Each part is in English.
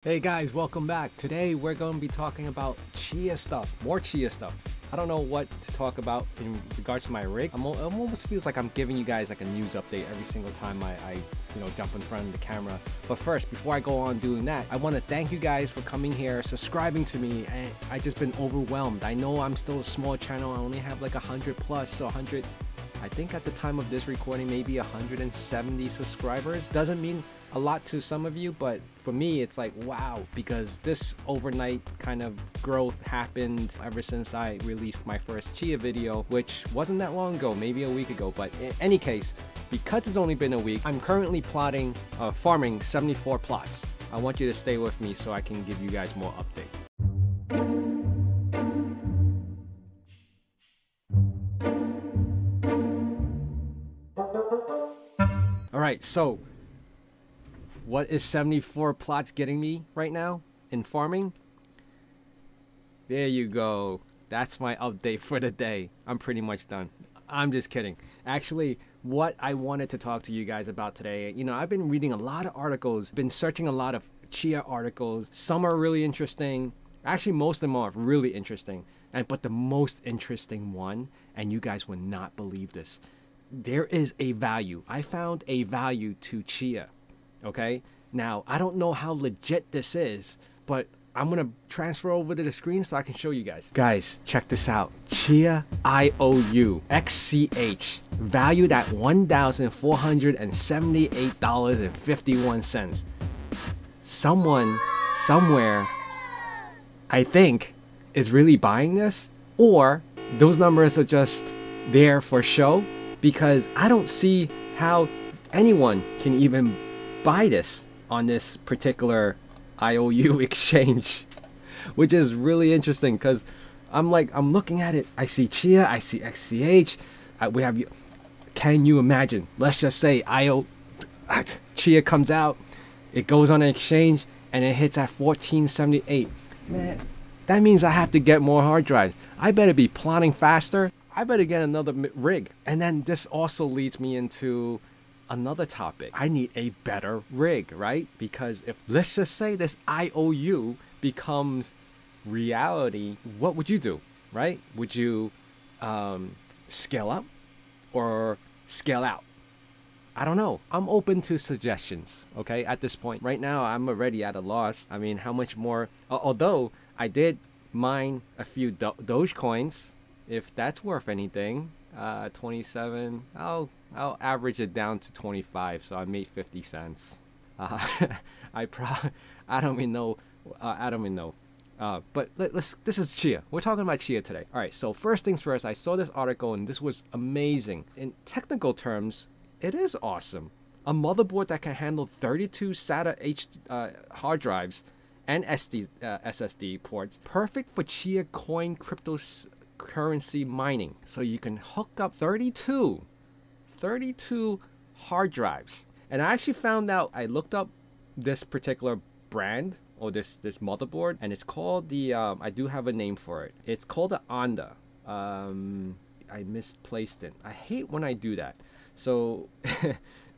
Hey guys, welcome back. Today we're going to be talking about Chia stuff, more Chia stuff. I don't know what to talk about in regards to my rig. It almost feels like I'm giving you guys like a news update every single time I jump in front of the camera. But first, before I go on doing that, I want to thank you guys for coming here, subscribing to me. And I just been overwhelmed. I know I'm still a small channel. I only have like 100 plus, so 100. I think at the time of this recording, maybe 170 subscribers. Doesn't mean a lot to some of you, but for me, it's like, wow, because this overnight kind of growth happened ever since I released my first Chia video, which wasn't that long ago, maybe a week ago. But in any case, because it's only been a week, I'm currently farming 74 plots. I want you to stay with me so I can give you guys more updates. Alright, so what is 74 plots getting me right now in farming? There you go. That's my update for the day. I'm pretty much done. I'm just kidding. Actually, what I wanted to talk to you guys about today, I've been reading a lot of articles, been searching a lot of Chia articles. Some are really interesting. Actually, most of them are really interesting. But the most interesting one, and you guys would not believe this, there is a value. I found a value to Chia. Okay, now I don't know how legit this is, but I'm gonna transfer over to the screen so I can show you guys. Guys, check this out. Chia IOU XCH valued at $1,478.51. Someone somewhere, I think, is really buying this, or those numbers are just there for show, because I don't see how anyone can even buy this on this particular IOU exchange, which is really interesting because I'm looking at it. I see Chia, I see XCH. We have you. Can you imagine? Let's just say Chia comes out, it goes on an exchange, and it hits at 1478. Man, that means I have to get more hard drives. I better be plotting faster. I better get another rig. And then this also leads me into another topic. I need a better rig, right? Because if, let's just say, this IOU becomes reality, what would you do, right? Would you scale up or scale out? I don't know. I'm open to suggestions, okay, at this point. Right now, I'm already at a loss. I mean, how much more? Although I did mine a few Dogecoins, if that's worth anything. 27, I'll average it down to 25, so I made 50 cents. I don't even know. But this is Chia. We're talking about Chia today. All right, so first things first, I saw this article and this was amazing. In technical terms, it is awesome. A motherboard that can handle 32 SATA hard drives and SSD ports, perfect for Chia coin cryptocurrency mining. So you can hook up 32 hard drives. And I actually found out, I looked up this particular brand or this motherboard, and it's called the I do have a name for it. It's called the Onda. I misplaced it. I hate when I do that. So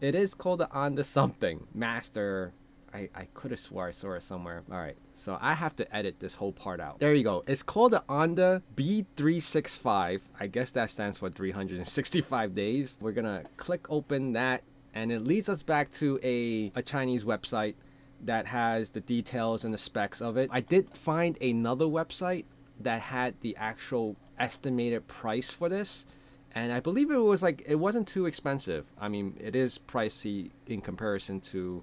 it is called the Onda something Master. I could have swore I saw it somewhere. All right, so I have to edit this whole part out. There you go. It's called the Onda B365. I guess that stands for 365 days. We're gonna click open that, and it leads us back to a Chinese website that has the details and the specs of it. I did find another website that had the actual estimated price for this, and I believe it wasn't too expensive. I mean, it is pricey in comparison to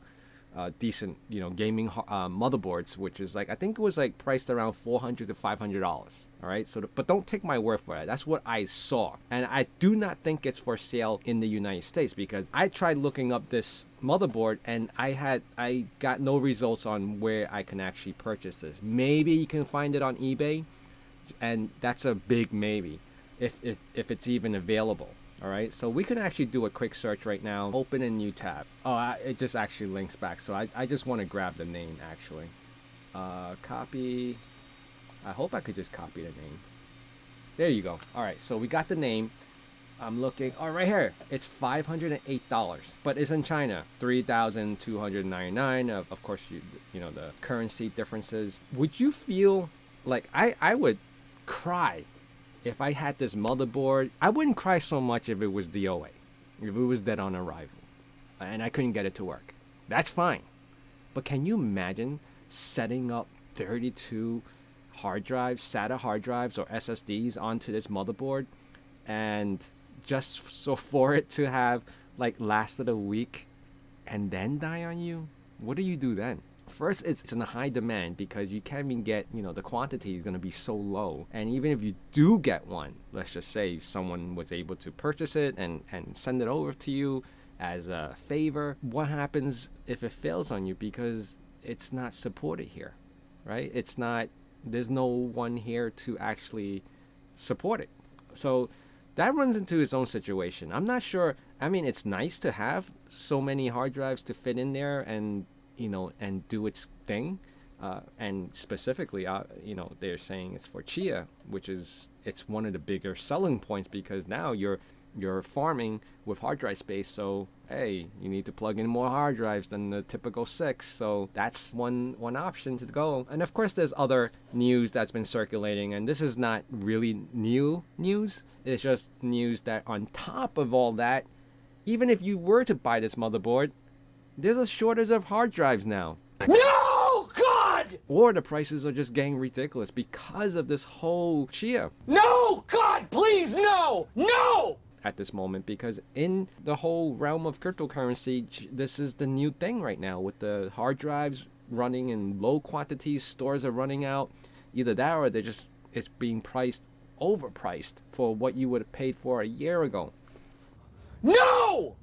decent gaming motherboards, which is I think it was priced around $400 to $500. All right, so but don't take my word for it. That's what I saw, and I do not think it's for sale in the United States, because I tried looking up this motherboard and I got no results on where I can actually purchase this. Maybe you can find it on eBay, and that's a big maybe, if it's even available. All right, so we can actually do a quick search right now. Open a new tab. Oh, it just actually links back. So I just want to grab the name actually. Copy. I hope I could just copy the name. There you go. All right, so we got the name. I'm looking. Oh, right here. It's $508, but it's in China. 3,299. Of course, you know the currency differences. Would you feel like I would cry if I had this motherboard? I wouldn't cry so much if it was DOA, if it was dead on arrival, and I couldn't get it to work. That's fine. But can you imagine setting up 32 hard drives, SATA hard drives or SSDs onto this motherboard, and just so for it to have like lasted a week and then die on you? What do you do then? First, it's in a high demand because you can't even get, you know, the quantity is going to be so low. And even if you do get one, let's just say someone was able to purchase it and send it over to you as a favor, what happens if it fails on you? Because it's not supported here, right? It's not, there's no one here to actually support it. So that runs into its own situation. I'm not sure. I mean, it's nice to have so many hard drives to fit in there and, you know, and do its thing. And specifically, you know, they're saying it's for Chia, which is, it's one of the bigger selling points because now you're farming with hard drive space. So, hey, you need to plug in more hard drives than the typical 6. So that's one option to go. And of course, there's other news that's been circulating. And this is not really new news. It's just news that on top of all that, even if you were to buy this motherboard, there's a shortage of hard drives now. No, God! Or the prices are just getting ridiculous because of this whole Chia. No, God, please, no! No! At this moment, because in the whole realm of cryptocurrency, this is the new thing right now with the hard drives running in low quantities, stores are running out. Either that or they're just, it's being priced overpriced for what you would have paid for a year ago. No!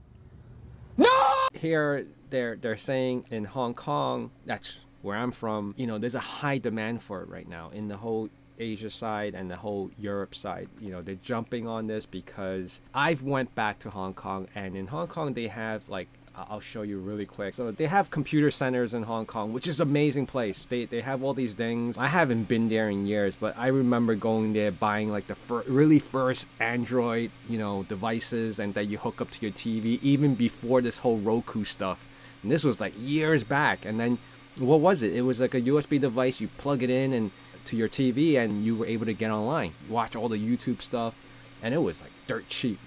No! Here they're saying in Hong Kong, that's where I'm from, you know, there's a high demand for it right now in the whole Asia side and the whole Europe side. You know, they're jumping on this because I've went back to Hong Kong, and in Hong Kong they have, like, I'll show you really quick. So they have computer centers in Hong Kong, which is an amazing place. They have all these things. I haven't been there in years, but I remember going there, buying like the really first Android, you know, devices, and that you hook up to your TV even before this whole Roku stuff. And this was like years back. And then what was it? It was like a USB device. You plug it in and to your TV, and you were able to get online, watch all the YouTube stuff, and it was like dirt cheap.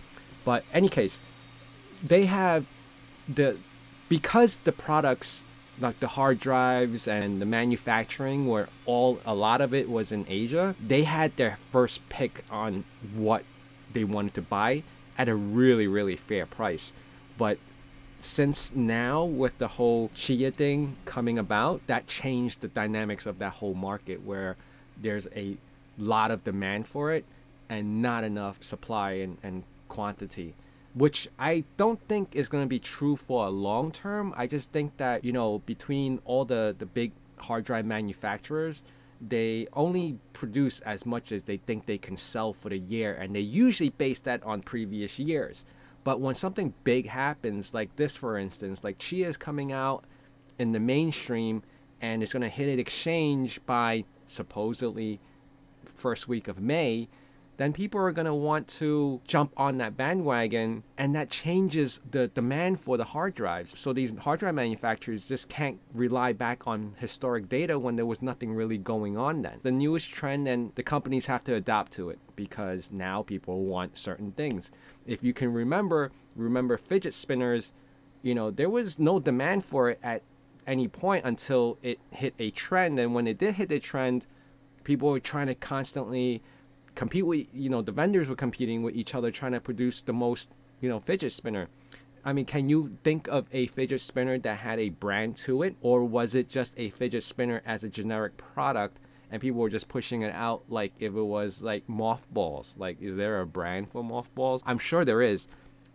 But any case, they have because the products like the hard drives and the manufacturing were a lot of it was in Asia, they had their first pick on what they wanted to buy at a really, really fair price. But since now with the whole Chia thing coming about, that changed the dynamics of that whole market, where there's a lot of demand for it and not enough supply and quantity, which I don't think is going to be true for a long term. I just think that, you know, between all the big hard drive manufacturers, they only produce as much as they think they can sell for the year, and they usually base that on previous years. But when something big happens, like this, for instance, like Chia is coming out in the mainstream and it's going to hit an exchange by supposedly first week of May, then people are going to want to jump on that bandwagon, and that changes the demand for the hard drives. So these hard drive manufacturers just can't rely back on historic data when there was nothing really going on then. The newest trend, and the companies have to adapt to it because now people want certain things. If you can remember fidget spinners, you know, there was no demand for it at any point until it hit a trend. And when it did hit a trend, people were trying to constantly compete with, you know, the vendors were competing with each other trying to produce the most, you know, fidget spinner. I mean, can you think of a fidget spinner that had a brand to it? Or was it just a fidget spinner as a generic product and people were just pushing it out like if it was like mothballs? Like, is there a brand for mothballs? I'm sure there is.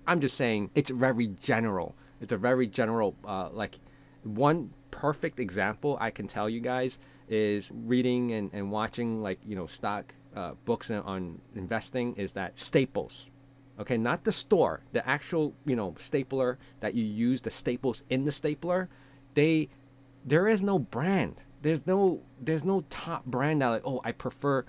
I'm just saying it's very general. It's a very general, like, one perfect example I can tell you guys is reading and watching, like, you know, stock books on investing, is that Staples, okay, not the store, the actual, you know, stapler that you use, the staples in the stapler, there is no brand. There's no top brand that, like, oh, I prefer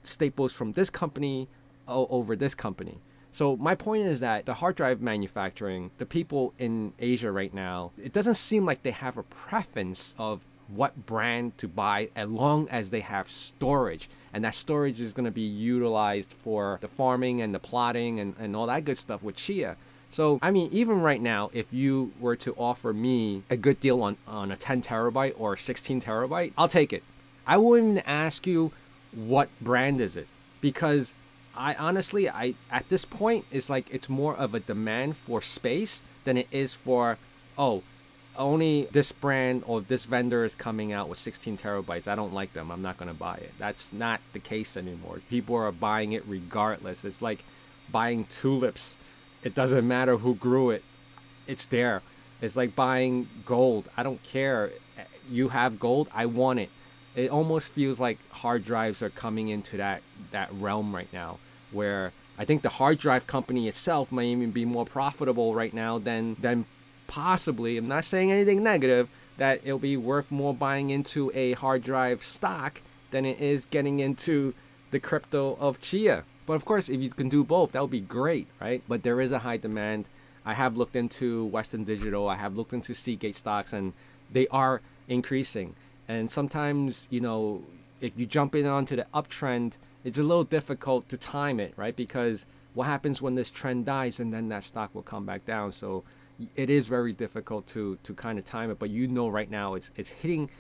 Staples from this company over this company. So my point is that the hard drive manufacturing, the people in Asia right now, it doesn't seem like they have a preference of what brand to buy as long as they have storage. And that storage is going to be utilized for the farming and the plotting and all that good stuff with Chia. So, I mean, even right now, if you were to offer me a good deal on a 10 terabyte or 16 terabyte, I'll take it. I wouldn't even ask you what brand is it, because I honestly, at this point, it's like it's more of a demand for space than it is for, oh, only this brand or this vendor is coming out with 16 terabytes. I don't like them. I'm not going to buy it. That's not the case anymore. People are buying it regardless. It's like buying tulips. It doesn't matter who grew it. It's there. It's like buying gold. I don't care. You have gold. I want it. It almost feels like hard drives are coming into that realm right now, where I think the hard drive company itself may even be more profitable right now than possibly, I'm not saying anything negative, that it'll be worth more buying into a hard drive stock than it is getting into the crypto of Chia. But of course, if you can do both, that would be great, right? But there is a high demand. I have looked into Western Digital. I have looked into Seagate stocks, and they are increasing. And sometimes, you know, if you jump in onto the uptrend, it's a little difficult to time it, right? Because what happens when this trend dies, and then that stock will come back down. So it is very difficult to kind of time it. But you know, right now it's hitting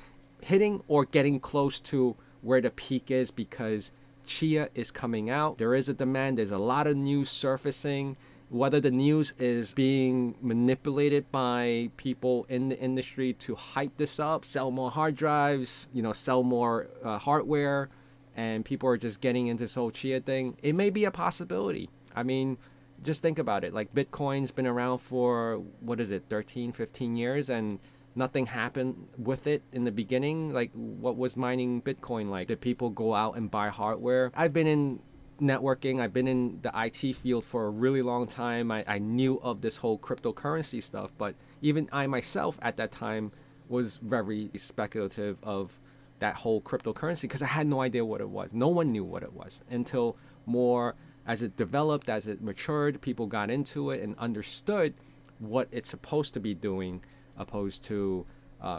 or getting close to where the peak is, because Chia is coming out. There is a demand. There's a lot of news surfacing. Whether the news is being manipulated by people in the industry to hype this up, sell more hard drives, you know, sell more hardware, and people are just getting into this whole Chia thing, it may be a possibility. I mean, just think about it. Like, Bitcoin's been around for, 13, 15 years, and nothing happened with it in the beginning. Like, what was mining Bitcoin like? Did people go out and buy hardware? I've been in networking. I've been in the IT field for a really long time. I knew of this whole cryptocurrency stuff, but even I myself at that time was very speculative of that whole cryptocurrency, because I had no idea what it was. No one knew what it was until more as it developed, as it matured, people got into it and understood what it's supposed to be doing, opposed to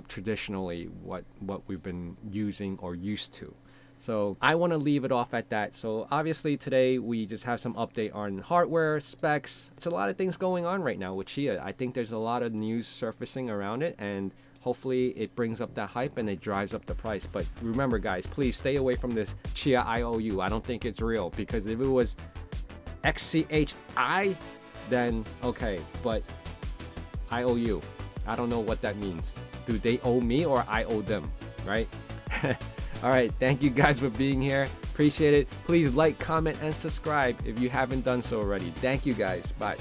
traditionally what we've been using or used to. So I want to leave it off at that. So obviously today we just have some update on hardware specs. It's a lot of things going on right now with Chia. I think there's a lot of news surfacing around it, and hopefully it brings up that hype and it drives up the price. But remember, guys, please stay away from this Chia IOU. I don't think it's real, because if it was XCHI, then okay, but IOU, I don't know what that means. Do they owe me or I owe them, right? All right, thank you guys for being here. Appreciate it. Please like, comment, and subscribe if you haven't done so already. Thank you guys. Bye.